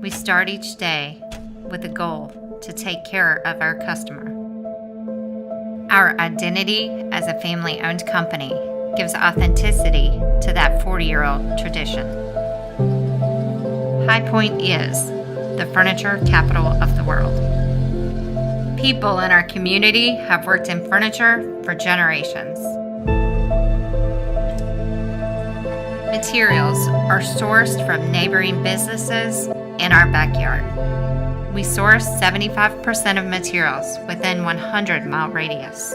We start each day with a goal to take care of our customer. Our identity as a family-owned company gives authenticity to that 40-year-old tradition. High Point is the furniture capital of the world. People in our community have worked in furniture for generations. Materials are sourced from neighboring businesses in our backyard. We source 75% of materials within 100-mile radius.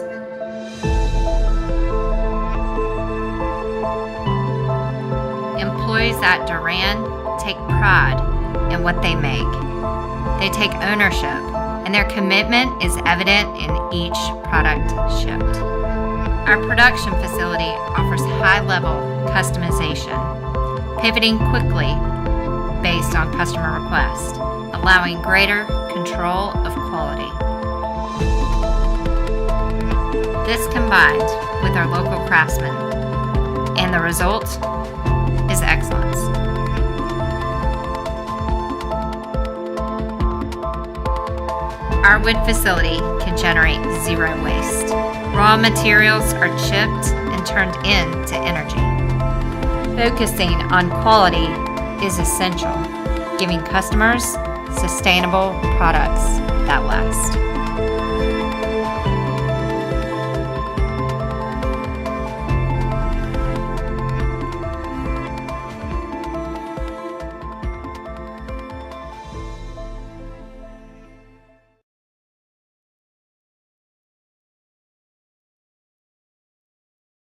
Employees at Darran take pride in what they make. They take ownership, and their commitment is evident in each product shipped. Our production facility offers high-level customization, pivoting quickly based on customer request, allowing greater control of quality. This combined with our local craftsmen, and the result is excellence. Our wood facility can generate zero waste. Raw materials are chipped and turned into energy. Focusing on quality is essential, giving customers sustainable products that last.